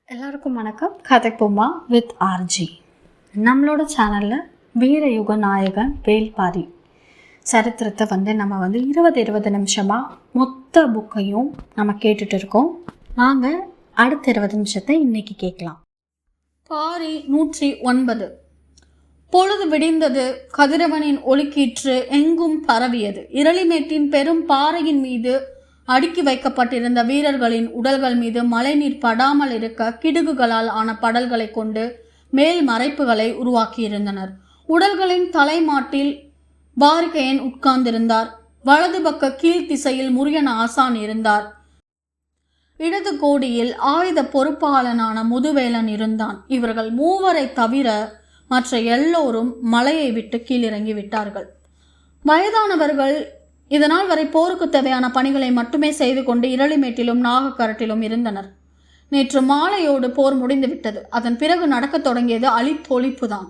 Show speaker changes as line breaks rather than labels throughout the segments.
எல்லாருக்கும் வணக்கம். கதைப்போமா with RJ. நம்மளோட சேனலில் வீரயுக நாயகன் வேல்பாரி சரித்திரத்தை நம்ம 20 நிமிஷமாக மொத்த புக்கையும் நம்ம கேட்டுட்டு இருக்கோம். வாங்க அடுத்த 20 நிமிஷத்தை இன்னைக்கு கேட்கலாம். பாரி 109. பொழுது விடிந்தது. கதிரவனின் ஒளிக்கீற்று எங்கும் பரவியது. இரளிமேட்டின் பெரும் பாறையின் மீது அடுக்கி வைக்கப்பட்டிருந்த வீரர்களின் உடல்கள் மீது மழைநீர் படாமல் இருக்க கிடுகுகளால் ஆன படல்களை கொண்டு மேல் மறைப்புகளை உருவாக்கியிருந்தனர். உடல்களின் தலைமாட்டில் பாரிகையன் உட்கார்ந்திருந்தார். வலது பக்க கீழ் திசையில் முருகன் ஆசான் இருந்தார். இடது கோடியில் ஆயுத பொறுப்பாளனான முதுவேலன் இருந்தான். இவர்கள் மூவரை தவிர மற்ற எல்லோரும் மலையை விட்டு கீழிறங்கி விட்டார்கள். வயதானவர்கள் இதனால் வரை போருக்கு தேவையான பணிகளை மட்டுமே செய்து கொண்டு இரளிமேட்டிலும் நாகக்கரட்டிலும் இருந்தனர். நேற்று மாலையோடு போர் முடிந்துவிட்டது. அதன் பிறகு நடக்கத் தொடங்கியது அழித்தொழிப்பு தான்.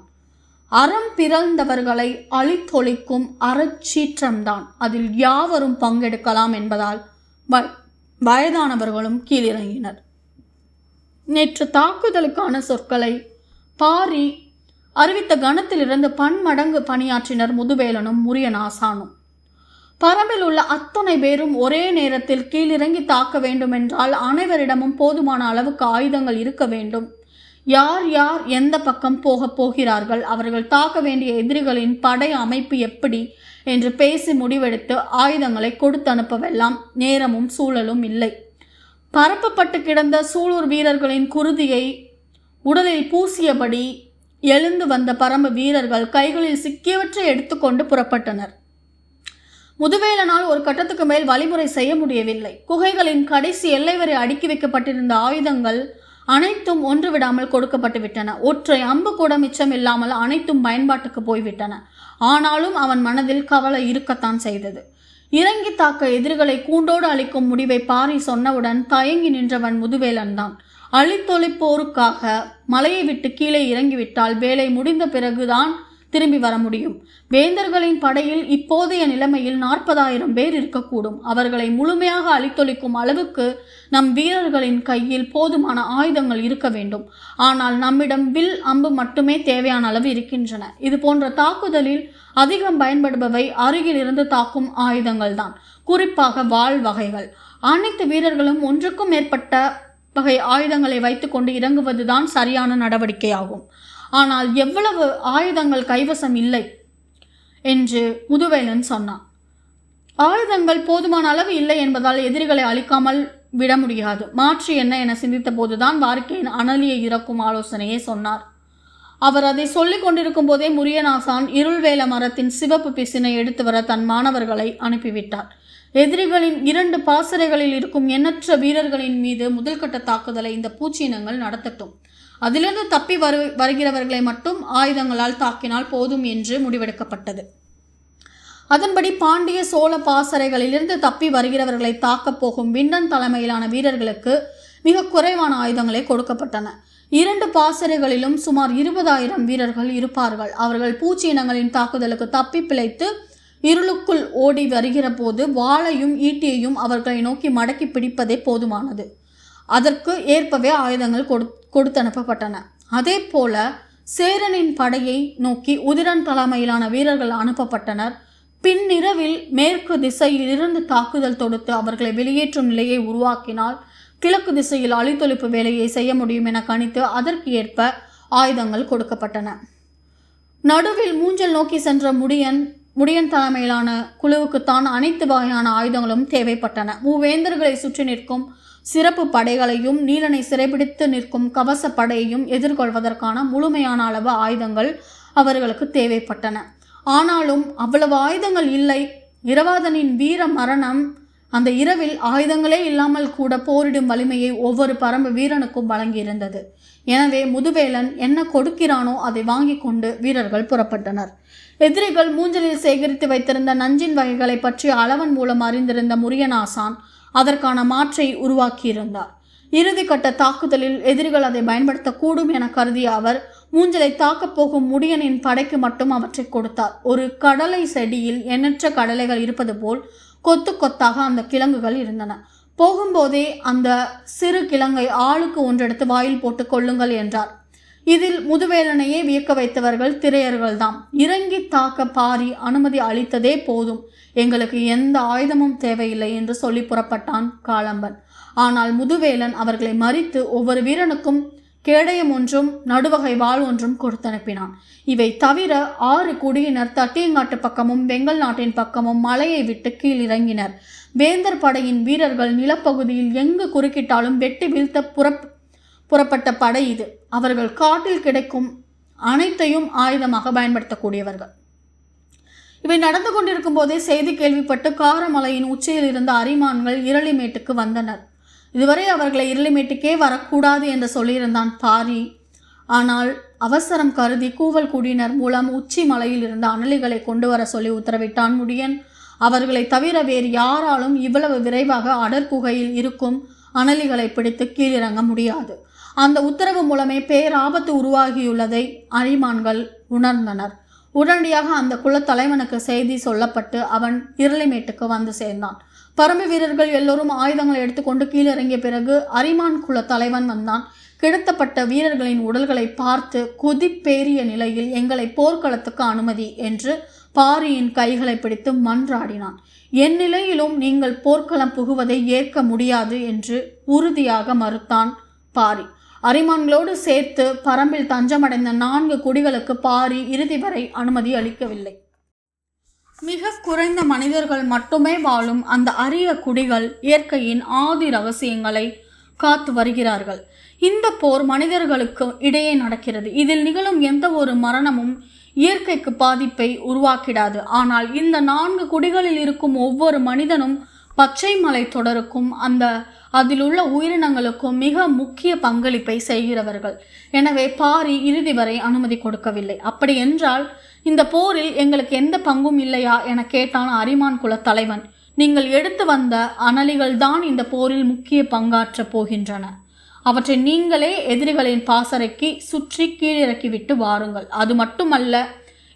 அறம் பிறந்தவர்களை அழித்தொழிக்கும் அறச்சீற்றம்தான். அதில் யாவரும் பங்கெடுக்கலாம் என்பதால் வயதானவர்களும் கீழிறங்கினர். நேற்று தாக்குதலுக்கான சொற்களை பாரி அறிவித்த கணத்திலிருந்து பன்மடங்கு பணியாற்றினர் முதுவேலனும் முரியன் ஆசானும். பரம்பில் உள்ள அத்தனை பேரும் ஒரே நேரத்தில் கீழிறங்கி தாக்க வேண்டுமென்றால் அனைவரிடமும் போதுமான அளவுக்கு ஆயுதங்கள் இருக்க வேண்டும். யார் யார் எந்த பக்கம் போகிறார்கள், அவர்கள் தாக்க வேண்டிய எதிரிகளின் படை அமைப்பு எப்படி என்று பேசி முடிவெடுத்து ஆயுதங்களை கொடுத்து அனுப்பவெல்லாம் நேரமும் சூழலும் இல்லை. பரப்பப்பட்டு கிடந்த சூலூர் வீரர்களின் குருதியை உடலில் பூசியபடி எழுந்து வந்த பரம்பு வீரர்கள் கைகளில் சிக்கியவற்றை எடுத்துக்கொண்டு புறப்பட்டனர். முதுவேலனால் ஒரு கட்டத்துக்கு மேல் வழிமுறை செய்ய முடியவில்லை. குகைகளின் கடைசி எல்லை வரை அடுக்கி வைக்கப்பட்டிருந்த ஆயுதங்கள் அனைத்தும் ஒன்று விடாமல் கொடுக்கப்பட்டு விட்டன. ஒற்றை அம்பு கூட மிச்சம் இல்லாமல் அனைத்தும் பயன்பாட்டுக்கு போய்விட்டன. ஆனாலும் அவன் மனதில் கவலை இருக்கத்தான் செய்தது. இறங்கி தாக்க எதிரிகளை கூண்டோடு அழிக்கும் முடிவை பாரி சொன்னவுடன் தயங்கி நின்றவன் முதுவேலன் தான். அழித்தொழிப்போருக்காக மலையை விட்டு கீழே இறங்கிவிட்டால் வேலை முடிந்த பிறகுதான் திரும்பி வர முடியும். வேந்தர்களின் படையில் இப்போதைய நிலைமையில் 40,000 பேர் இருக்கக்கூடும். அவர்களை முழுமையாக அழித்தொழிக்கும் அளவுக்கு நம் வீரர்களின் கையில் போதுமான ஆயுதங்கள் இருக்க வேண்டும். ஆனால் நம்மிடம் வில் அம்பு மட்டுமே தேவையான அளவு இருக்கின்றன. இது போன்ற தாக்குதலில் அதிகம் பயன்படுபவை அருகில் இருந்து தாக்கும் ஆயுதங்கள் தான், குறிப்பாக வாள் வகைகள். அனைத்து வீரர்களும் ஒன்றுக்கும் மேற்பட்ட வகை ஆயுதங்களை வைத்துக்கொண்டு இறங்குவதுதான் சரியான நடவடிக்கையாகும். ஆனால் எவ்வளவு ஆயுதங்கள் கைவசம் இல்லை என்று முதுவேலன் சொன்னான். ஆயுதங்கள் போதுமான அளவு இல்லை என்பதால் எதிரிகளை அழிக்காமல் விட முடியாது. மாற்று என்ன என சிந்தித்த போதுதான் வாரிக்கையின் அனலியை இறக்கும் ஆலோசனையை சொன்னார். அவர் அதை சொல்லிக் கொண்டிருக்கும் போதே முரியனாசான் இருள்வேல மரத்தின் சிவப்பு பிசினை எடுத்து வர தன் மாணவர்களை அனுப்பிவிட்டார். எதிரிகளின் 2 பாசறைகளில் இருக்கும் எண்ணற்ற வீரர்களின் மீது முதல்கட்ட தாக்குதலை இந்த பூச்சினங்கள் நடத்தட்டும். அதிலிருந்து தப்பி வருகிறவர்களை மட்டும் ஆயுதங்களால் தாக்கினால் போதும் என்று முடிவெடுக்கப்பட்டது. அதன்படி பாண்டிய சோழ பாசறைகளிலிருந்து தப்பி வருகிறவர்களை தாக்கப் போகும் விண்டன் தலைமையிலான வீரர்களுக்கு மிக குறைவான ஆயுதங்களே கொடுக்கப்பட்டன. 2 பாசறைகளிலும் சுமார் 20,000 வீரர்கள் இருப்பார்கள். அவர்கள் பூச்சி இனங்களின் தாக்குதலுக்கு தப்பி பிழைத்து இருளுக்குள் ஓடி வருகிற போது வாளையும் ஈட்டியையும் அவர்களை நோக்கி மடக்கி பிடிப்பதே போதுமானது. அதற்கு ஏற்பவே ஆயுதங்கள் கொடுத்தனுப்பப்பட்டன. அதே போல சேரனின் படையை நோக்கி உதிரன் தலைமையிலான வீரர்கள் அனுப்பப்பட்டனர். பின்னிரவில் மேற்கு திசையில் இருந்து தாக்குதல் தொடுத்து அவர்களை வெளியேற்றும் நிலையை உருவாக்கினால் கிழக்கு திசையில் அழித்தொழிப்பு வேலையை செய்ய முடியும் என கணித்து அதற்கு ஏற்ப ஆயுதங்கள் கொடுக்கப்பட்டன. நடுவில் மூஞ்சல் நோக்கி சென்ற முடியன் தலைமையிலான குழுவுக்குத்தான் அனைத்து வகையான ஆயுதங்களும் தேவைப்பட்டன. மூவேந்தர்களை சுற்றி நிற்கும் சிறப்பு படைகளையும் நீலனை சிறைபிடித்து நிற்கும் கவச படையையும் எதிர்கொள்வதற்கான முழுமையான அளவு ஆயுதங்கள் அவர்களுக்கு தேவைப்பட்டன. ஆனாலும் அவ்வளவு ஆயுதங்கள் இல்லை. இரவாதனின் வீர மரணம் அந்த இரவில் ஆயுதங்களே இல்லாமல் கூட போரிடும் வலிமையை ஒவ்வொரு பரம்பு வீரனுக்கும் வழங்கியிருந்தது. எனவே முதுவேலன் என்ன கொடுக்கிறானோ அதை வாங்கி கொண்டு வீரர்கள் புறப்பட்டனர். எதிரிகள் மூஞ்சலில் சேகரித்து வைத்திருந்த நஞ்சின் வகைகளை பற்றி அளவன் மூலம் அறிந்திருந்த முரியனாசான் அதற்கான மாற்றை உருவாக்கியிருந்தார். இறுதிக்கட்ட தாக்குதலில் எதிரிகள் அதை பயன்படுத்தக்கூடும் என கருதிய அவர் மூஞ்சலை தாக்கப் போகும் முடியனின் படைக்கு மட்டும் அவற்றை கொடுத்தார். ஒரு கடலை செடியில் எண்ணற்ற கடலைகள் இருப்பது போல் கொத்து கொத்தாக அந்த கிழங்குகள் இருந்தன. போகும்போதே அந்த சிறு கிழங்கை ஆளுக்கு ஒன்றெடுத்து வாயில் போட்டு கொள்ளுங்கள் என்றார். இதில் முதுவேலனையே வியக்க வைத்தவர்கள் திரையர்கள்தாம். இறங்கி தாக்க பாரி அனுமதி அளித்ததே போதும், எங்களுக்கு எந்த ஆயுதமும் தேவையில்லை என்று சொல்லி புறப்பட்டான் காளம்பன். ஆனால் முதுவேலன் அவர்களை மறித்து ஒவ்வொரு வீரனுக்கும் கேடயம் ஒன்றும் நடுவகை வாள் ஒன்றும் கொடுத்தனுப்பினான். இவை தவிர 6 குடியினர் தட்டியங்காட்டு பக்கமும் வெங்கல் நாட்டின் பக்கமும் மலையை விட்டு கீழிறங்கினர். வேந்தர் படையின் வீரர்கள் நிலப்பகுதியில் எங்கு குறுக்கிட்டாலும் வெட்டி வீழ்த்த புறப்பட்ட படை இது. அவர்கள் காட்டில் கிடைக்கும் அனைத்தையும் ஆயுதமாக பயன்படுத்தக்கூடியவர்கள். இவை நடந்து கொண்டிருக்கும் போதே செய்தி கேள்விப்பட்டு காரமலையின் உச்சியில் இருந்த அரிமான்கள் இரளிமேட்டுக்கு வந்தனர். இதுவரை அவர்களை இரளிமேட்டுக்கே வரக்கூடாது என்று சொல்லியிருந்தான் பாரி. ஆனால் அவசரம் கருதி கூவல் குடியினர் மூலம் உச்சி மலையில் இருந்த அனலிகளை கொண்டு வர சொல்லி உத்தரவிட்டான் முடியன். அவர்களை தவிர வேறு யாராலும் இவ்வளவு விரைவாக அடர்குகையில் இருக்கும் அனலிகளை பிடித்து கீழிறங்க முடியாது. அந்த உத்தரவு மூலமே பேராபத்து உருவாகியுள்ளதை அரிமான்கள் உணர்ந்தனர். உடனடியாக அந்த குலத்தலைவனுக்கு செய்தி சொல்லப்பட்டு அவன் இரளிமேட்டுக்கு வந்து சேர்ந்தான். பரம்பு வீரர்கள் எல்லோரும் ஆயுதங்களை எடுத்துக்கொண்டு கீழிறங்கிய பிறகு அரிமான் குல தலைவன் வந்தான். கிடத்தப்பட்ட வீரர்களின் உடல்களை பார்த்து கொதிப்பேறிய நிலையில் எங்களை போர்க்களத்துக்கு அனுமதி என்று பாரியின் கைகளை பிடித்து மன்றாடினான். என் நிலையிலும் நீங்கள் போர்க்களம் புகுவதை ஏற்க முடியாது என்று உறுதியாக மறுத்தான் பாரி. அரிமான்களோடு சேர்த்து பரம்பில் தஞ்சமடைந்த 4 குடிகளுக்கு பாரி இறுதி வரை அனுமதி அளிக்கவில்லை. மிக குறைந்த மனிதர்கள் மட்டுமே வாழும் அந்த அரிய குடிகள் இயற்கையின் ஆதி ரகசியங்களை காத்து வருகிறார்கள். இந்த போர் மனிதர்களுக்கு இடையே நடக்கிறது. இதில் நிகழும் எந்த ஒரு மரணமும் இயற்கைக்கு பாதிப்பை உருவாக்கிடாது. ஆனால் இந்த 4 குடிகளில் இருக்கும் ஒவ்வொரு மனிதனும் பச்சை மலை தொடருக்கும் அதில் உள்ள உயிரினங்களுக்கும் மிக முக்கிய பங்களிப்பை செய்கிறவர்கள். எனவே பாரி இறுதி வரை அனுமதி கொடுக்கவில்லை. அப்படி என்றால் இந்த போரில் எங்களுக்கு எந்த பங்கும் இல்லையா என கேட்டான் அரிமான் குல தலைவன். நீங்கள் எடுத்து வந்த அனலிகள் தான் இந்த போரில் முக்கிய பங்காற்றப் போகின்றன. அவற்றை நீங்களே எதிரிகளின் பாசறைக்கு சுற்றி கீழிறக்கிவிட்டு வாருங்கள். அது மட்டுமல்ல,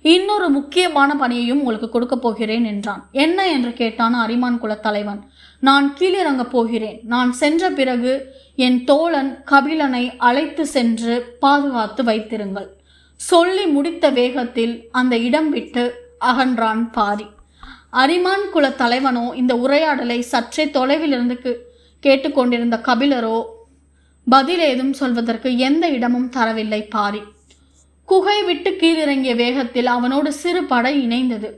இன்னொரு முக்கியமான பணியையும் உங்களுக்கு கொடுக்க போகிறேன் என்றான். என்ன என்று கேட்டான் அரிமான் குல தலைவன். நான் கீழிறங்கப் போகிறேன். நான் சென்ற பிறகு என் தோழன் கபிலனை அழைத்து சென்று பாதுகாத்து வைத்திருங்கள். சொல்லி முடித்த வேகத்தில் அந்த இடம் விட்டு அகன்றான் பாரி. அரிமான் குல தலைவனோ இந்த உரையாடலை சற்றே தொலைவிலிருந்து கேட்டுக்கொண்டிருந்த கபிலரோ பதில் ஏதும் சொல்வதற்கு எந்த இடமும் தரவில்லை. பாரி குகை விட்டு கீழிறங்கிய வேகத்தில் அவனோடு சிறு படை இணைந்தது.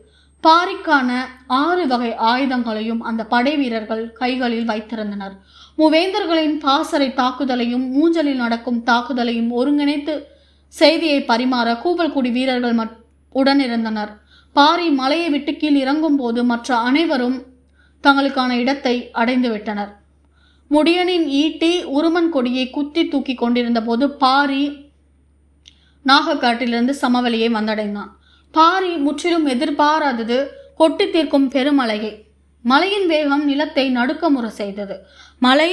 பாரிக்கான 6 வகை ஆயுதங்களையும் அந்த படை வீரர்கள் கைகளில் வைத்திருந்தனர். மூவேந்தர்களின் பாசறை தாக்குதலையும் மூஞ்சலில் நடக்கும் தாக்குதலையும் ஒருங்கிணைத்து செய்தியை பரிமாற கூவல்குடி வீரர்கள் உடனிருந்தனர். பாரி மலையை விட்டு கீழ் இறங்கும் போது மற்ற அனைவரும் தங்களுக்கான இடத்தை அடைந்து விட்டனர். முடியனின் ஈட்டி உருமன் கொடியை குத்தி தூக்கி கொண்டிருந்த போது பாரி நாகக்காட்டிலிருந்து சமவெளியை வந்தடைந்தான். பாரி முற்றிலும் எதிர்பாராதது கொட்டி தீர்க்கும் பெருமலையை. மலையின் வேகம் நிலத்தை நடுக்கமுற செய்தது. மலை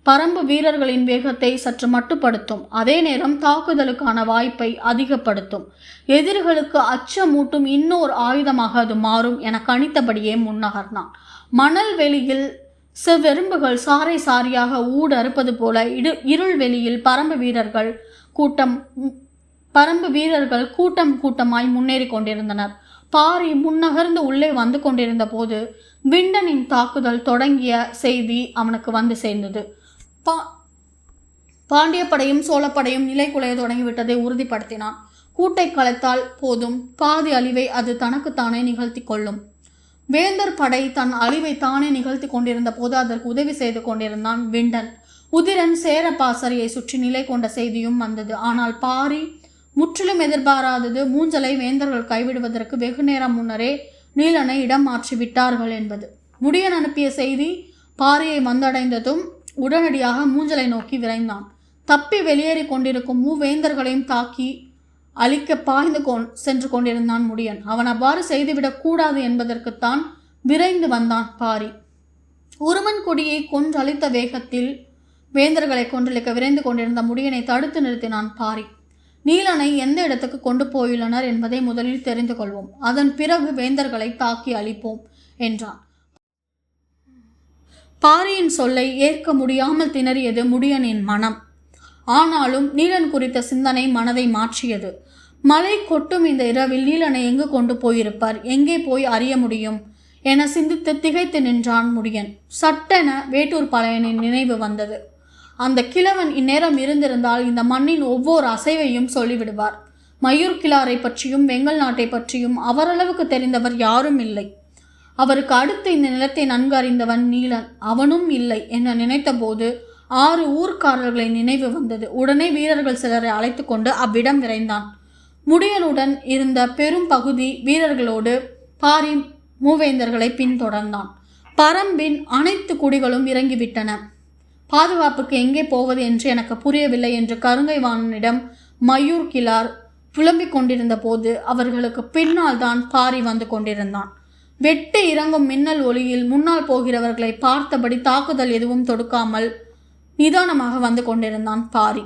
பரம்பு வீரர்களின் வேகத்தை சற்று மட்டுப்படுத்தும். அதே நேரம் தாக்குதலுக்கான வாய்ப்பை அதிகப்படுத்தும். எதிரிகளுக்கு அச்சமூட்டும் இன்னொரு ஆயுதமாக அது மாறும் என கணித்தபடியே முன்னகர்ந்தான். மணல் வெளியில் செவ்வெரும்புகள் சாறை சாரியாக ஊடறுப்பது போல இருள் வெளியில் பரம்பு வீரர்கள் கூட்டம் கூட்டமாய் முன்னேறி கொண்டிருந்தனர். பாரி முன்னகர்ந்து உள்ளே வந்து கொண்டிருந்த போது விண்டனின் தாக்குதல் தொடங்கிய செய்தி அவனுக்கு வந்து சேர்ந்தது. பாண்டிய படையும் சோழப்படையும் நிலை குலைய தொடங்கிவிட்டதை உறுதிப்படுத்தினான். கூட்டை கலைத்தால் போதும், பாதி அழிவை அது தனக்குத்தானே நிகழ்த்தி கொள்ளும். வேந்தர் படை தன் அழிவை தானே நிகழ்த்தி கொண்டிருந்த போது அதற்கு உதவி செய்து கொண்டிருந்தான் விண்டன். உதிரன் சேர பாசறையை சுற்றி நிலை கொண்ட செய்தியும் வந்தது. ஆனால் பாரி முற்றிலும் எதிர்பாராதது மூஞ்சலை வேந்தர்கள் கைவிடுவதற்கு வெகு நேரம் முன்னரே நீலனை இடம் மாற்றி விட்டார்கள் என்பது. முடியன் அனுப்பிய செய்தி பாரியை வந்தடைந்ததும் உடனடியாக மூஞ்சலை நோக்கி விரைந்தான். தப்பி வெளியேறி கொண்டிருக்கும் மூவேந்தர்களையும் தாக்கி அழிக்க பாய்ந்து சென்று கொண்டிருந்தான் முடியன். அவன் அவ்வாறு செய்துவிடக் கூடாது என்பதற்குத்தான் விரைந்து வந்தான் பாரி. உருமன் கொடியை கொன்றழித்த வேகத்தில் வேந்தர்களை கொன்றளிக்க விரைந்து கொண்டிருந்த முடியனை தடுத்து நிறுத்தினான் பாரி. நீலனை எந்த இடத்துக்கு கொண்டு போயுள்ளனர் என்பதை முதலில் தெரிந்து கொள்வோம். அதன் பிறகு வேந்தர்களை தாக்கி அழிப்போம் என்றான். பாரியின் சொல்லை ஏற்க முடியாமல் திணறியது முடியனின் மனம். ஆனாலும் நீலன் குறித்த சிந்தனை மனதை மாற்றியது. மழை கொட்டும் இந்த இரவில் நீலனை எங்கு கொண்டு போயிருப்பார், எங்கே போய் அறிய முடியும் என சிந்தித்து திகைத்து நின்றான் முடியன். சட்டென வேட்டூர் பழையனின் நினைவு வந்தது. அந்த கிழவன் இந்நேரம் இருந்திருந்தால் இந்த மண்ணின் ஒவ்வொரு அசைவையும் சொல்லிவிடுவார். மயூர் கிழாரை பற்றியும் வெங்கல் நாட்டை பற்றியும் அவரளவுக்கு தெரிந்தவர் யாரும் இல்லை. அவருக்கு அடுத்து இந்த நிலத்தை நன்கு அறிந்தவன் நீலன். அவனும் இல்லை என நினைத்த போது 6 ஊர்க்காரர்களை நினைவு வந்தது. உடனே வீரர்கள் சிலரை அழைத்து கொண்டு அவ்விடம் விரைந்தான். முடியனுடன் இருந்த பெரும் பகுதி வீரர்களோடு பாரி மூவேந்தர்களை பின்தொடர்ந்தான். பரம்பின் அனைத்து குடிகளும் இறங்கிவிட்டன. பாதுகாப்புக்கு எங்கே போவது என்று எனக்கு புரியவில்லை என்று கருங்கைவாணனிடம் மயூர் கிழார் புலம்பிக் கொண்டிருந்த போது அவர்களுக்கு பின்னால் தான் பாரி வந்து கொண்டிருந்தான். வெட்டி இறங்கும் மின்னல் ஒளியில் முன்னால் போகிறவர்களை பார்த்தபடி தாக்குதல் எதுவும் தொடுக்காமல் நிதானமாக வந்து கொண்டிருந்தான் பாரி.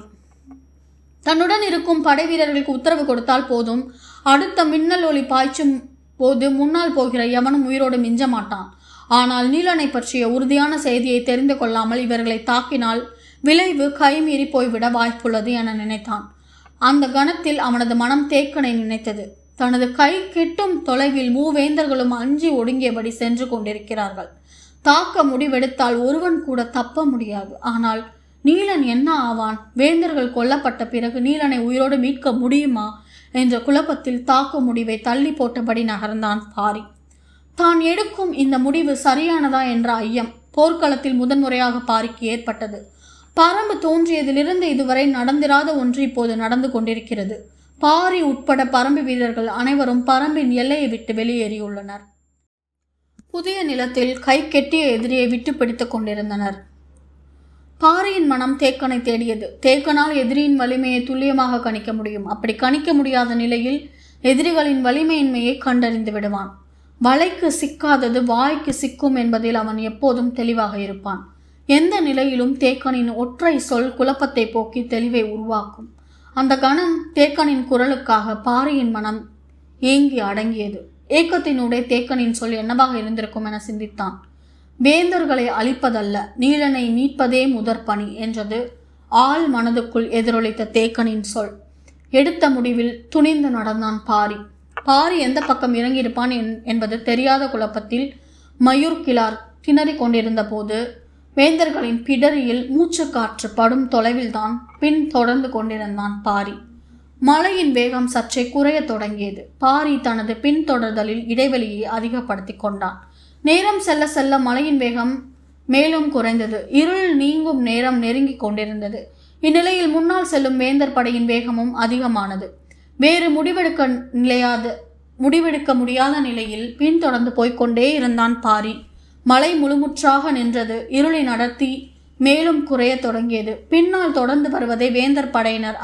தன்னுடன் இருக்கும் படை வீரர்களுக்கு உத்தரவு கொடுத்தால் போதும், அடுத்த மின்னல் ஒளி பாய்ச்சும் போது முன்னால் போகிற எவனும் உயிரோடு மிஞ்ச மாட்டான். ஆனால் நீலனை பற்றிய உறுதியான செய்தியை தெரிந்து கொள்ளாமல் இவர்களை தாக்கினால் விளைவு கைமீறி போய்விட வாய்ப்புள்ளது என நினைத்தான். அந்த கணத்தில் அவனது மனம் தேக்கனை நினைத்தது. தனது கை கெட்டும் தொலைவில் மூவேந்தர்களும் அஞ்சி ஒடுங்கியபடி சென்று கொண்டிருக்கிறார்கள். தாக்க முடிவெடுத்தால் ஒருவன் கூட தப்ப முடியாது. ஆனால் நீலன் என்ன ஆவான்? வேந்தர்கள் கொல்லப்பட்ட பிறகு நீலனை உயிரோடு மீட்க முடியுமா என்ற குழப்பத்தில் தாக்க முடிவை தள்ளி போட்டபடி நகர்ந்தான் பாரி. தான் எடுக்கும் இந்த முடிவு சரியானதா என்ற ஐயம் போர்க்களத்தில் முதன்முறையாக பாரிக்கு ஏற்பட்டது. பரம்பு தோன்றியதிலிருந்து இதுவரை நடந்திராத ஒன்று இப்போது நடந்து கொண்டிருக்கிறது. பாரி உட்பட பரம்பு வீரர்கள் அனைவரும் பரம்பின் எல்லையை விட்டு வெளியேறியுள்ளனர். புதிய நிலத்தில் கை கெட்டிய எதிரியை விட்டு பிடித்து கொண்டிருந்தனர். பாரியின் மனம் தேக்கனை தேடியது. தேக்கனால் எதிரியின் வலிமையை துல்லியமாக கணிக்க முடியும். அப்படி கணிக்க முடியாத நிலையில் எதிரிகளின் வலிமையின்மையை கண்டறிந்து விடுவான். வலைக்கு சிக்காதது வாய்க்கு சிக்கும் என்பதில் அவன் எப்போதும் தெளிவாக இருப்பான். எந்த நிலையிலும் தேக்கனின் ஒற்றை சொல் குழப்பத்தை போக்கி தெளிவை உருவாக்கும். அந்த கணம் தேக்கனின் குரலுக்காக பாரியின் மனம் ஏங்கி அடங்கியது. ஏக்கத்தினுடைய தேக்கனின் சொல் என்னவாக இருந்திருக்கும் என சிந்தித்தான். வேந்தர்களை அழிப்பதல்ல, நீலனை மீட்பதே முதற் பணி என்றது ஆள் மனதுக்குள் எதிரொலித்த தேக்கனின் சொல். எடுத்த முடிவில் துணிந்து நடந்தான் பாரி. பாரி எந்த பக்கம் இறங்கியிருப்பான் என்பது தெரியாத குழப்பத்தில் மயூர் கிழார் திணறிக் கொண்டிருந்த போது வேந்தர்களின் பிடரியில் மூச்சு காற்று படும் தொலைவில்தான் பின் தொடர்ந்து கொண்டிருந்தான் பாரி. மழையின் வேகம் சற்றே குறைய தொடங்கியது. பாரி தனது பின்தொடர்தலில் இடைவெளியை அதிகப்படுத்தி கொண்டான். நேரம் செல்ல செல்ல மழையின் வேகம் மேலும் குறைந்தது. இருள் நீங்கும் நேரம் நெருங்கி கொண்டிருந்தது. இந்நிலையில் முன்னால் செல்லும் வேந்தர் படையின் வேகமும் அதிகமானது. வேறு முடிவெடுக்க முடியாத நிலையில் பின்தொடர்ந்து போய்கொண்டே இருந்தான் பாரி. மழை முழுமுற்றாக நின்றது. இருளின் அடர்த்தி மேலும் குறைய தொடங்கியது. பின்னால் தொடர்ந்து வருவதை வேந்தர் படையினர்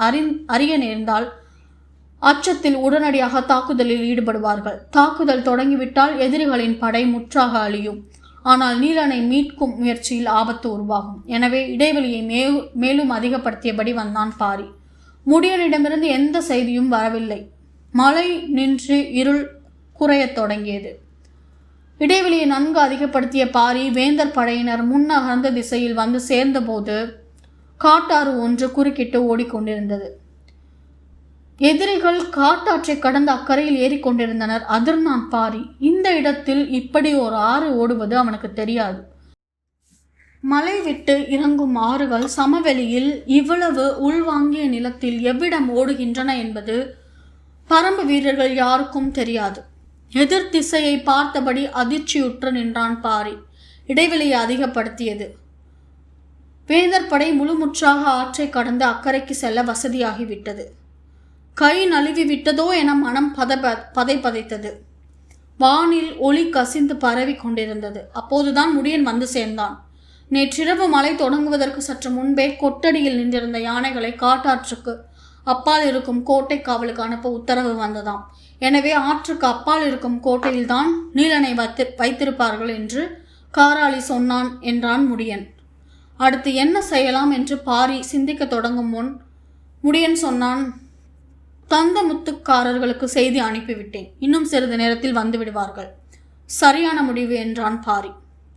அறிய நேர்ந்தால் அச்சத்தில் உடனடியாக தாக்குதலில் ஈடுபடுவார்கள். தாக்குதல் தொடங்கிவிட்டால் எதிரிகளின் படை முற்றாக அழியும். ஆனால் நீலனை மீட்கும் முயற்சியில் ஆபத்து உருவாகும். எனவே இடைவெளியை மேலும் அதிகப்படுத்தியபடி வந்தான் பாரி. முடியனிடமிருந்து எந்த செய்தியும் வரவில்லை. மழை நின்று இருள் குறையத் தொடங்கியது. இடைவெளியை நன்கு அதிகப்படுத்திய பாரி வேந்தர் படையினர் முன்னகர்ந்த திசையில் வந்து சேர்ந்தபோது காட்டாறு ஒன்று குறுக்கிட்டு ஓடிக்கொண்டிருந்தது. எதிரிகள் காட்டாற்றை கடந்த அக்கறையில் ஏறிக்கொண்டிருந்தனர். அதிர்ந்தான் பாரி. இந்த இடத்தில் இப்படி ஒரு ஆறு ஓடுவது அவனுக்கு தெரியாது. மலை விட்டு இறங்கும் ஆறுகள் சமவெளியில் இவ்வளவு உள்வாங்கிய நிலத்தில் எவ்விடம் ஓடுகின்றன என்பது பரம்பு வீரர்கள் யாருக்கும் தெரியாது. எதிர் திசையை பார்த்தபடி அதிர்ச்சியுற்று நின்றான் பாரி. இடைவெளியை அதிகப்படுத்தியது. வேந்தர் படை முழுமுற்றாக ஆற்றை கடந்து அக்கறைக்கு செல்ல வசதியாகிவிட்டது. கை நழுவி விட்டதோ என மனம் பதைத்தது. வானில் ஒளி கசிந்து பரவி கொண்டிருந்தது. அப்போதுதான் முடியன் வந்து சேர்ந்தான். நேற்றிரவு மழை தொடங்குவதற்கு சற்று முன்பே கொட்டடியில் நின்றிருந்த யானைகளை காட்டாற்றுக்கு அப்பால் இருக்கும் கோட்டை காவலுக்கு அனுப்ப உத்தரவு வந்ததாம். எனவே ஆற்றுக்கு அப்பால் இருக்கும் கோட்டையில்தான் நீலனை வைத்திருப்பார்கள் என்று காராளி சொன்னான் என்றான் முடியன். அடுத்து என்ன செய்யலாம் என்று பாரி சிந்திக்க தொடங்கும் முன் முடியன் சொன்னான், தந்த முத்துக்காரர்களுக்கு செய்தி அனுப்பிவிட்டேன். இன்னும் சிறிது நேரத்தில் வந்து விடுவார்கள். சரியான முடிவு என்றான் பாரி.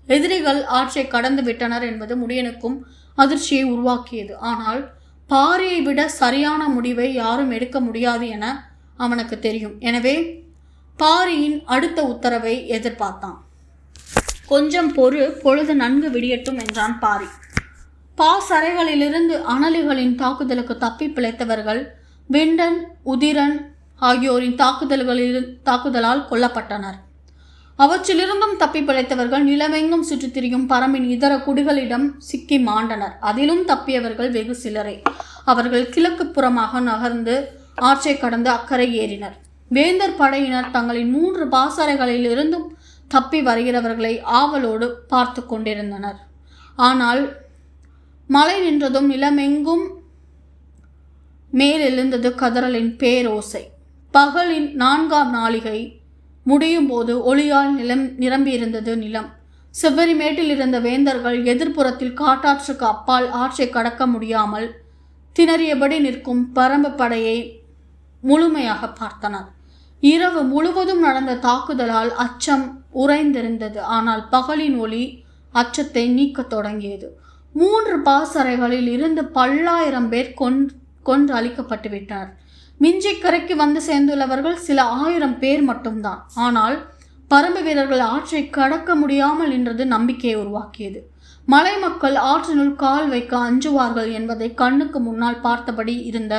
எதிரிகள் ஆற்றை கடந்து விட்டனர் என்பது முடியனுக்கும் அதிர்ச்சியை உருவாக்கியது. ஆனால் பாரியை விட சரியான முடிவை யாரும் எடுக்க முடியாது என அவனுக்கு தெரியும். எனவே பாரியின் அடுத்த உத்தரவை எதிர்பார்த்தான். கொஞ்சம் பொழுது நன்கு விடியட்டும் என்றான் பாரி. பாசறைகளிலிருந்து அனலிகளின் தாக்குதலுக்கு தப்பி பிழைத்தவர்கள் விண்டன், உதிரன் ஆகியோரின் தாக்குதலால் கொல்லப்பட்டனர். அவற்றிலிருந்தும் தப்பி பிழைத்தவர்கள் நிலமெங்கும் சுற்றித் திரியும் பரம்பின் இதர குடிகளிடம் சிக்கி மாண்டனர். அதிலும் தப்பியவர்கள் வெகு சிலரே. அவர்கள் கிழக்கு புறமாக நகர்ந்து ஆற்றை கடந்து அக்கறை ஏறினர். வேந்தர் படையினர் தங்களின் 3 பாசறைகளிலிருந்தும் தப்பி வருகிறவர்களை ஆவலோடு பார்த்து கொண்டிருந்தனர். ஆனால் மழை நின்றதும் நிலமெங்கும் மேலெழுந்தது கதறலின் பேரோசை. பகலின் 4ஆம் நாளிகை முடியும் போது ஒளியால் நிரம்பியிருந்தது நிலம். செவ்வரிமேட்டில் இருந்த வேந்தர்கள் எதிர்ப்புறத்தில் காட்டாற்றுக்கு அப்பால் ஆற்றை கடக்க முடியாமல் திணறியபடி நிற்கும் பரம்பு படையை முழுமையாக பார்த்தனர். இரவு முழுவதும் நடந்த தாக்குதலால் அச்சம் உறைந்திருந்தது. ஆனால் பகலின் ஒளி அச்சத்தை நீக்கத் தொடங்கியது. 3 பாசறைகளில் இருந்து பல்லாயிரம் பேர் கொன்று அழிக்கப்பட்டு விட்டனர். மிஞ்சி கரைக்கு வந்து சேர்ந்துள்ளவர்கள் சில 1000 பேர் மட்டும்தான். ஆனால் பரம்பு வீரர்கள் ஆற்றை கடக்க முடியாமல் நின்றது நம்பிக்கையை உருவாக்கியது. மலை மக்கள் ஆற்றினுள் கால் வைக்க அஞ்சுவார்கள் என்பதை கண்ணுக்கு முன்னால் பார்த்தபடி இருந்த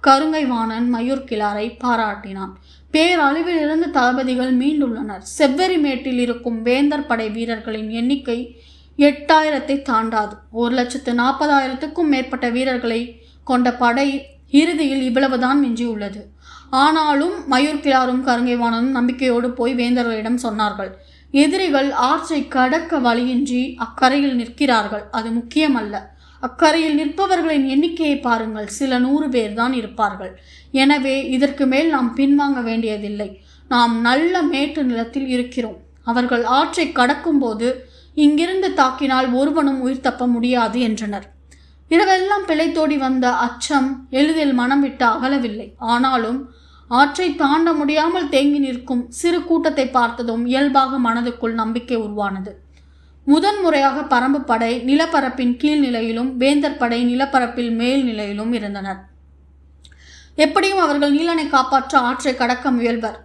கருங்கை வாணன் மயூர்கிழாரை பாராட்டினான். பேரழிவிலிருந்து தளபதிகள் மீண்டுள்ளனர். செவ்வரிமேட்டில் இருக்கும் வேந்தர் படை வீரர்களின் எண்ணிக்கை 8000 தாண்டாது. 1,40,000க்கும் மேற்பட்ட வீரர்களை கொண்ட படை இறுதியில் இவ்வளவுதான் மிஞ்சியுள்ளது. ஆனாலும் மயூர்கிழாரும் கருங்கைவாணனும் நம்பிக்கையோடு போய் வேந்தர்களிடம் சொன்னார்கள். எதிரிகள் ஆற்றை கடக்க வழியின்றி அக்கரையில் நிற்கிறார்கள். அது முக்கியமல்ல. அக்கரையில் நிற்பவர்களின் எண்ணிக்கையை பாருங்கள். சில 100 பேர் தான் இருப்பார்கள். எனவே இதற்கு மேல் நாம் பின்வாங்க வேண்டியதில்லை. நாம் நல்ல மேட்டு நிலத்தில் இருக்கிறோம். அவர்கள் ஆற்றை கடக்கும்போது இங்கிருந்து தாக்கினால் ஒருவனும் உயிர் தப்ப முடியாது என்றனர். இரவெல்லாம் பிழைத்தோடி வந்த அச்சம் எளிதில் மனம் விட்டு அகலவில்லை. ஆனாலும் ஆற்றை தாண்ட முடியாமல் தேங்கி நிற்கும் சிறு கூட்டத்தை பார்த்ததும் இயல்பாக மனதுக்குள் நம்பிக்கை உருவானது. முதன்முறையாக பரம்பு படை நிலப்பரப்பின் கீழ் நிலையிலும் வேந்தர் படை நிலப்பரப்பில் மேல் நிலையிலும் இருந்தனர். எப்படியும் அவர்கள் நீலனை காப்பாற்ற ஆற்றை கடக்க முயல்வர்.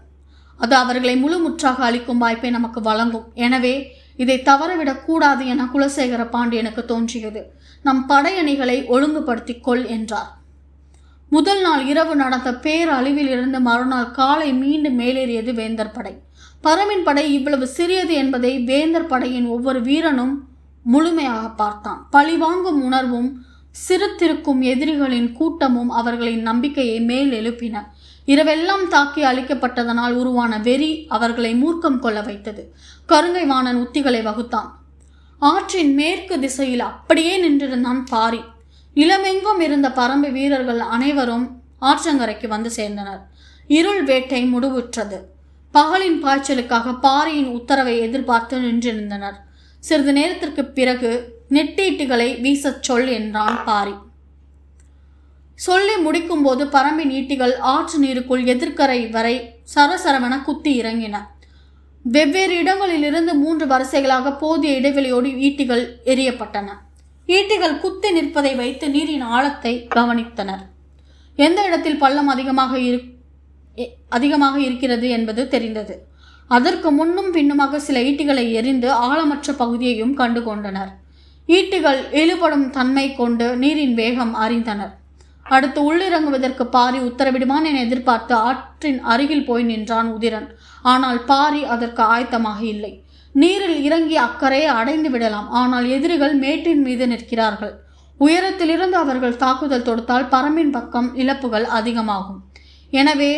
அது அவர்களை முழுமுற்றாக அளிக்கும் வாய்ப்பை நமக்கு வழங்கும். எனவே இதை தவறவிடக் கூடாது என குலசேகர பாண்டியனுக்கு தோன்றியது. நம் படையணிகளை ஒழுங்குபடுத்திக் கொள் என்றார். முதல் நாள் இரவு நடந்த பேரழிவில் இருந்து மறுநாள் காலை மீண்டும் மேலேறியது வேந்தர் படை. பரம்பின் படை இவ்வளவு சிறியது என்பதை வேந்தர் படையின் ஒவ்வொரு வீரனும் முழுமையாக பார்த்தான். பழிவாங்கும் உணர்வும் சிறுத்திருக்கும் எதிரிகளின் கூட்டமும் அவர்களின் நம்பிக்கையை மேல் எழுப்பின. இரவெல்லாம் தாக்கி அழிக்கப்பட்டதனால் உருவான வெறி அவர்களை மூர்க்கம் கொள்ள வைத்தது. கருங்கை வாணன் உத்திகளை வகுத்தான். ஆற்றின் மேற்கு திசையில் அப்படியே நின்றிருந்தான் பாரி. நிலமெங்கும் இருந்த பரம்பு வீரர்கள் அனைவரும் ஆற்றங்கரைக்கு வந்து சேர்ந்தனர். இருள் வேட்டை முடிவுற்றது. பகலின் பாய்ச்சலுக்காக பாரியின் உத்தரவை எதிர்பார்த்து நின்றிருந்தனர். சிறிது நேரத்திற்கு பிறகு நெட்டீட்டுகளை வீசச் சொல் என்றான் பாரி. சொல்லி முடிக்கும் போது பரம்பின் ஈட்டிகள் ஆற்று நீருக்குள் எதிர்கரை வரை சரசரவென குத்தி இறங்கின. வெவ்வேறு இடங்களிலிருந்து 3 வரிசைகளாக போதிய இடைவெளியோடு ஈட்டிகள் எரியப்பட்டன. ஈட்டிகள் குத்தி நிற்பதை வைத்து நீரின் ஆழத்தை கவனித்தனர். எந்த இடத்தில் பள்ளம் அதிகமாக இருக்கிறது என்பது தெரிந்தது. அதற்கு முன்னும் பின்னுமாக சில ஈட்டிகளை எரிந்து ஆழமற்ற பகுதியையும் கண்டு கொண்டனர். ஈட்டிகள் இழுபடும் தன்மை கொண்டு நீரின் வேகம் அறிந்தனர். அடுத்து உள்ளிறங்குவதற்கு பாரி உத்தரவிடுவான் என எதிர்பார்த்து ஆற்றின் அருகில் போய் நின்றான் உதிரன். ஆனால் பாரி அதற்கு ஆயத்தமாக இல்லை. நீரில் இறங்கி அக்கறையை அடைந்து விடலாம். ஆனால் எதிரிகள் மேட்டின் மீது நிற்கிறார்கள். உயரத்திலிருந்து அவர்கள் தாக்குதல் தொடுத்தால் பரம்பின் பக்கம் இழப்புகள் அதிகமாகும். எனவே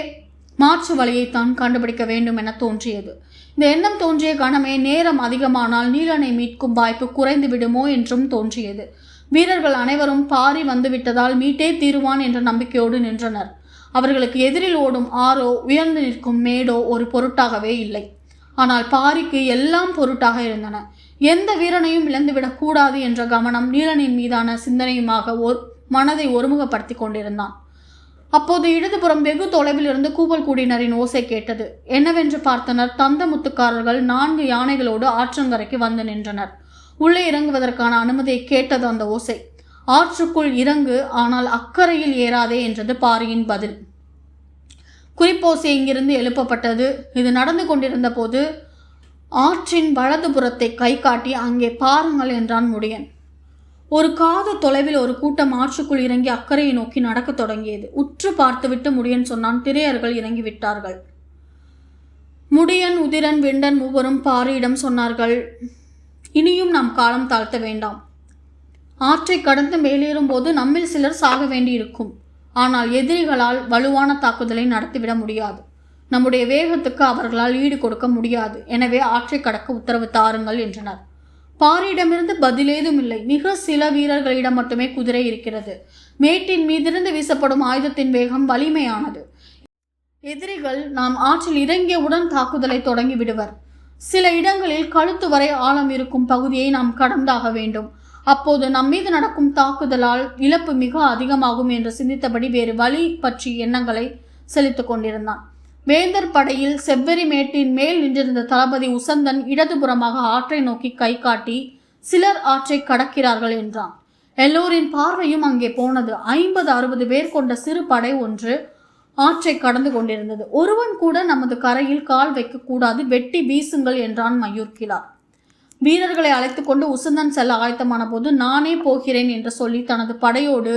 மாற்று வழியைத்தான் கண்டுபிடிக்க வேண்டும் என தோன்றியது. இந்த எண்ணம் தோன்றிய கணமே நேரம் அதிகமானால் நீலனை மீட்கும் வாய்ப்பு குறைந்து விடுமோ என்றும் தோன்றியது. வீரர்கள் அனைவரும் பாரி வந்துவிட்டதால் மீட்டே தீருவான் என்ற நம்பிக்கையோடு நின்றனர். அவர்களுக்கு எதிரில் ஓடும் ஆறோ உயர்ந்து நிற்கும் மேடோ ஒரு பொருட்டாகவே இல்லை. ஆனால் பாரிக்கு எல்லாம் பொருட்டாக இருந்தன. எந்த வீரனையும் இழந்துவிடக் கூடாது என்ற கவனம் நீலனின் மீதான சிந்தனையுமாக மனதை ஒருமுகப்படுத்தி கொண்டிருந்தான். அப்போது இடதுபுறம் வெகு தொலைவில் இருந்து கூவல் கூடினரின் ஓசை கேட்டது. என்னவென்று பார்த்தனர். தந்தமுத்துக்காரர்கள் 4 யானைகளோடு ஆற்றங்கரைக்கு வந்து நின்றனர். உள்ளே இறங்குவதற்கான அனுமதியை கேட்டது அந்த ஓசை. ஆற்றுக்குள் இறங்கு, ஆனால் அக்கறையில் ஏறாதே என்றது பாரியின் பதில். குறிப்போசை இங்கிருந்து எழுப்பப்பட்டது. இது நடந்து கொண்டிருந்த போது ஆற்றின் வலதுபுறத்தை கை காட்டி அங்கே பாருங்கள் என்றான் முடியன். ஒரு காத தொலைவில் ஒரு கூட்டம் ஆற்றுக்குள் இறங்கி அக்கறையை நோக்கி நடக்க தொடங்கியது. உற்று பார்த்துவிட்டு முடியன் சொன்னான், திரையர்கள் இறங்கிவிட்டார்கள். முடியன், உதிரன், விண்டன் மூவரும் பாரியிடம் சொன்னார்கள், இனியும் நாம் காலம் தாழ்த்த வேண்டாம். ஆற்றை கடந்து மேலேறும் போது நம்மில் சிலர் சாக வேண்டியிருக்கும். ஆனால் எதிரிகளால் வலுவான தாக்குதலை நடத்திவிட முடியாது. நம்முடைய வேகத்துக்கு அவர்களால் ஈடு கொடுக்க முடியாது. எனவே ஆற்றை கடக்க உத்தரவு தாருங்கள் என்றனர். பாரியிடமிருந்து பதிலேதும் இல்லை. மிக சில வீரர்களிடம் மட்டுமே குதிரை இருக்கிறது. மேட்டின் மீதிருந்து வீசப்படும் ஆயுதத்தின் வேகம் வலிமையானது. எதிரிகள் நாம் ஆற்றில் இறங்கியவுடன் தாக்குதலை தொடங்கி விடுவர். சில இடங்களில் கழுத்து வரை ஆழம் இருக்கும் பகுதியை நாம் கடந்தாக வேண்டும். அப்போது நம்மீது நடக்கும் தாக்குதலால் இழப்பு மிக அதிகமாகும் என்று சிந்தித்தபடி வேறு வழி பற்றி எண்ணங்களை செலுத்திக் கொண்டிருந்தான். வேந்தர் படையில் செவ்வரி மேட்டின் மேல் நின்றிருந்த தளபதி உசந்தன் இடதுபுறமாக ஆற்றை நோக்கி கை காட்டி, சிலர் ஆற்றை கடக்கிறார்கள் என்றான். எல்லோரின் பார்வையும் அங்கே போனது. 50-60 பேர் கொண்ட சிறு படை ஒன்று ஆற்றை கடந்து கொண்டிருந்தது. ஒருவன் கூட நமது கரையில் கால் வைக்கக்கூடாது, வெட்டி வீசுங்கள் என்றான் மயூர்கிழார். வீரர்களை அழைத்து கொண்டு உசந்தன் செல்ல ஆயத்தமான போது, நானே போகிறேன் என்று சொல்லி தனது படையோடு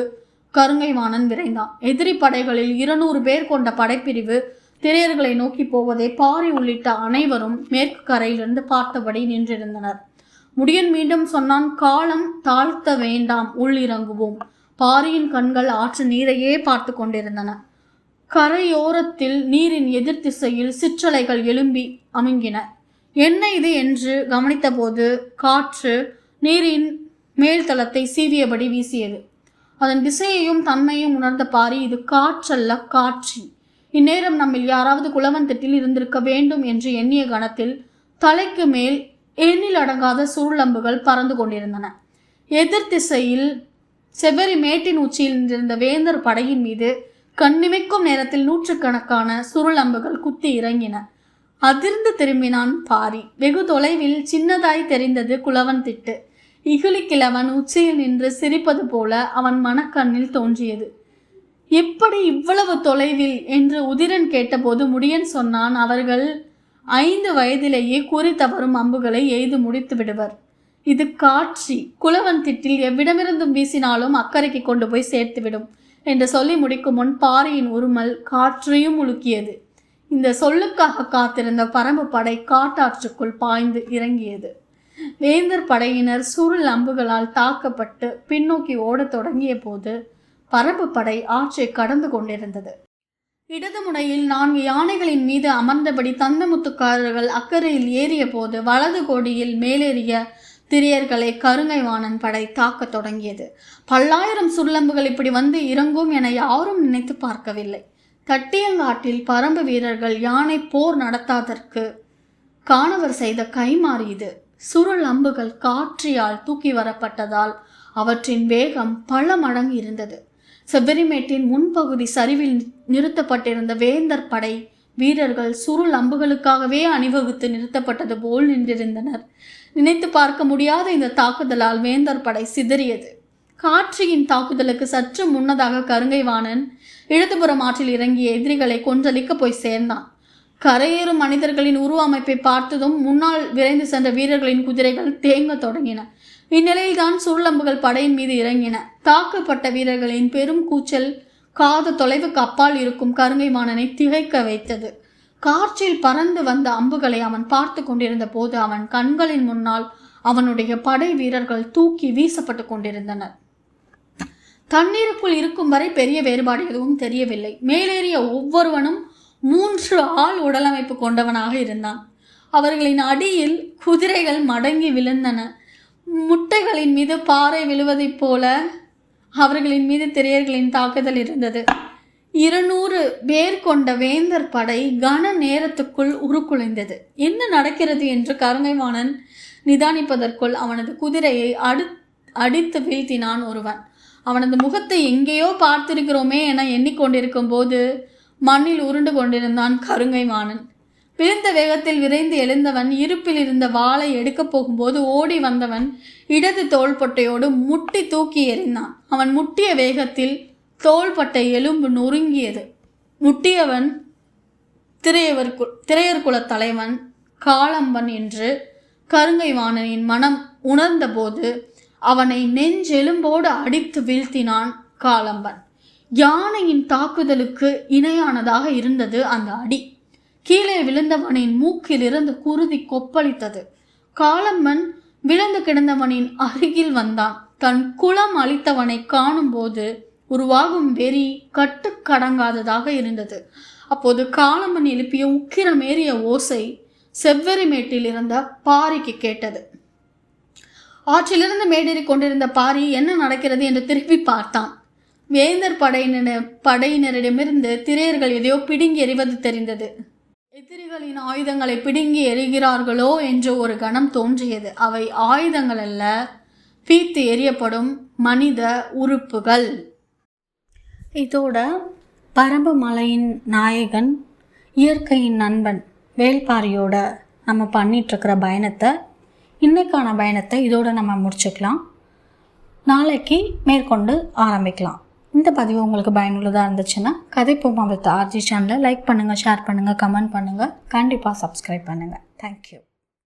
கருங்கைவாணன் விரைந்தான். எதிரி படைகளில் 200 பேர் கொண்ட படைப்பிரிவு திரையர்களை நோக்கி போவதை பாரி உள்ளிட்ட அனைவரும் மேற்கு கரையிலிருந்து பார்த்தபடி நின்றிருந்தனர். முடியன் மீண்டும் சொன்னான், காலம் தாழ்த்த வேண்டாம், உள்ளிறங்குவோம். பாரியின் கண்கள் ஆற்று நீரையே பார்த்து கொண்டிருந்தன. கரையோரத்தில் நீரின் எதிர் திசையில் சிற்றலைகள் எழும்பி அமுங்கின. என்ன இது என்று கவனித்த போது காற்று நீரின் மேல்தளத்தை சீவியபடி வீசியது. அதன் திசையையும் தன்மையும் உணர்ந்த பாரி, இது காற்றல்ல, காட்சி. இந்நேரம் நம்மில் யாராவது குளவன் திட்டில் இருந்திருக்க வேண்டும் என்று எண்ணிய கணத்தில் தலைக்கு மேல் எண்ணில் அடங்காத சுருளம்புகள் பறந்து கொண்டிருந்தன. எதிர் திசையில் செவ்வரி மேட்டின் உச்சியில் நின்றிருந்த வேந்தர் படையின் மீது கண்ணிமைக்கும் நேரத்தில் 100கணக்கான சுருளம்புகள் குத்தி இறங்கின. அதிர்ந்து திரும்பினான் பாரி. வெகு தொலைவில் சின்னதாய் தெரிந்தது குளவன் திட்டு. இகுலி கிழவன் உச்சியில் நின்று சிரிப்பது போல அவன் மனக்கண்ணில் தோன்றியது. எப்படி இவ்வளவு தொலைவில் என்று உதிரன் கேட்டபோது முடியன் சொன்னான், அவர்கள் 5 வயதிலேயே குறி தவறும் அம்புகளை எய்து முடித்து விடுவர். இது காட்சி. குளவன் திட்டில் எவ்விடமிருந்தும் வீசினாலும் அக்கறைக்கு கொண்டு போய் சேர்த்துவிடும் என்று சொல்லி முடிக்கும் முன் பாரியின் உருமல் காற்றையும் உலுக்கியது. இந்த சொல்லுக்காக காத்திருந்த பரம்பு படை காட்டாற்றுக்குள் பாய்ந்து இறங்கியது. வேந்தர் படையினர் சுருள் அம்புகளால் தாக்கப்பட்டு பின்னோக்கி ஓடத் தொடங்கிய போது பரம்பு படை ஆற்றை கடந்து கொண்டிருந்தது. இடது முனையில் 4 யானைகளின் மீது அமர்ந்தபடி தந்தமுத்துக்காரர்கள் அக்கறையில் ஏறிய போது வலது கோடியில் மேலேறிய திரியர்களை கருங்கைவாணன் படை தாக்க தொடங்கியது. பல்லாயிரம் சுருளம்புகள் இப்படி வந்து இறங்கும் என யாரும் நினைத்து பார்க்கவில்லை. தட்டியங்காட்டில் பரம்பு வீரர்கள் யானை போர் நடத்தாதற்கு காணவர் செய்த கைமாறி இது. சுருள் அம்புகள் காற்றியால் தூக்கி வரப்பட்டதால் அவற்றின் வேகம் பல மடங்கு இருந்தது. செவ்வரிமேட்டின் முன்பகுதி சரிவில் நிறுத்தப்பட்டிருந்த வேந்தர் படை வீரர்கள் சுருள் அம்புகளுக்காகவே அணிவகுத்து நிறுத்தப்பட்டது போல் நின்றிருந்தனர். நினைத்து பார்க்க முடியாத இந்த தாக்குதலால் வேந்தர் படை சிதறியது. காற்றியின் தாக்குதலுக்கு சற்று முன்னதாக கருங்கைவாணன் இடதுபுறம் ஆற்றில் இறங்கிய எதிரிகளை கொன்றளிக்க போய் சேர்ந்தான். கரையேறும் மனிதர்களின் உருவ அமைப்பை பார்த்ததும் முன்னால் விரைந்து சென்ற வீரர்களின் குதிரைகள் தேங்க தொடங்கின. இந்நிலையில்தான் சுருளம்புகள் படையின் மீது இறங்கின. தாக்கப்பட்ட வீரர்களின் பெரும் கூச்சல் காத தொலைவுக்கு அப்பால் இருக்கும் கருங்கைவாணனை திகைக்க வைத்தது. காற்றில் பறந்து வந்த அம்புகளை அவன் பார்த்து கொண்டிருந்த போது அவன் கண்களின் முன்னால் அவனுடைய படை வீரர்கள் தூக்கி வீசப்பட்டு கொண்டிருந்தனர். தண்ணீருக்குள் இருக்கும் வரை பெரிய வேறுபாடு எதுவும் தெரியவில்லை. மேலேறிய ஒவ்வொருவனும் 3 ஆள் உடலமைப்பு கொண்டவனாக இருந்தான். அவர்களின் அடியில் குதிரைகள் மடங்கி விழுந்தன. முட்டைகளின் மீது பாறை விழுவதைப் போல அவர்களின் மீது திரையர்களின் தாக்குதல் இருந்தது. 200 பேர் கொண்ட வேந்தர் படை கன நேரத்துக்குள் உருக்குலைந்தது. என்ன நடக்கிறது என்று கருங்கைவாணன் நிதானிப்பதற்குள் அவனது குதிரையை அடித்து வீழ்த்தினான் ஒருவன். அவனது முகத்தை எங்கேயோ பார்த்திருக்கிறோமே என எண்ணிக்கொண்டிருக்கும் போது மண்ணில் உருண்டு கொண்டிருந்தான் கருங்கை வாணன். விழுந்த வேகத்தில் விரைந்து எழுந்தவன் இருப்பில் இருந்த வாளை எடுக்கப் போகும்போது ஓடி வந்தவன் இடது தோள்பட்டையோடு முட்டி தூக்கி எறிந்தான். அவன் முட்டிய வேகத்தில் தோள்பட்டை எலும்பு நொறுங்கியது. முட்டியவன் திரையர்குல தலைவன் காளம்பன் என்று கருங்கை வாணனின் மனம் உணர்ந்தபோது அவனை நெஞ்செலும்போடு அடித்து வீழ்த்தினான் காளம்பன். யானையின் தாக்குதலுக்கு இணையானதாக இருந்தது அந்த அடி. கீழே விழுந்தவனின் மூக்கிலிருந்து குருதி கொப்பளித்தது. காளம்பன் விழுந்து கிடந்தவனின் அருகில் வந்தான். தன் குலம் அளித்தவனை காணும்போது உருவாகும் வெறி கட்டுக்கடங்காததாக இருந்தது. அப்போது காளம்பன் எழுப்பிய உக்கிரமேறிய ஓசை செவ்வரி மேட்டில் இருந்த பாரிக்கு கேட்டது. ஆற்றிலிருந்து மேடேறி கொண்டிருந்த பாரி என்ன நடக்கிறது என்று திருப்பி பார்த்தான். வேந்தர் படையினரிடமிருந்து திரையர்கள் எதையோ பிடுங்கி எறிவது தெரிந்தது. எதிரிகளின் ஆயுதங்களை பிடுங்கி எறிகிறார்களோ என்று ஒரு கணம் தோன்றியது. அவை ஆயுதங்கள் அல்ல, பீத்து எறியப்படும் மனித உறுப்புகள். இதோட பரம்பு மலையின் நாயகன், இயற்கையின் நண்பன் வேள்பாரியோட நம்ம பண்ணிகிட்ருக்கிற பயணத்தை, இன்னைக்கான பயணத்தை இதோடு நம்ம முடிச்சுக்கலாம். நாளைக்கு மேற்கொண்டு ஆரம்பிக்கலாம். இந்த பதிவு உங்களுக்கு பயனுள்ளதாக இருந்துச்சுன்னா கதைப்போமா வித் ஆர்ஜி சேனலை லைக் பண்ணுங்கள், ஷேர் பண்ணுங்கள், கமெண்ட் பண்ணுங்கள், கண்டிப்பாக சப்ஸ்கிரைப் பண்ணுங்கள். தேங்க்யூ.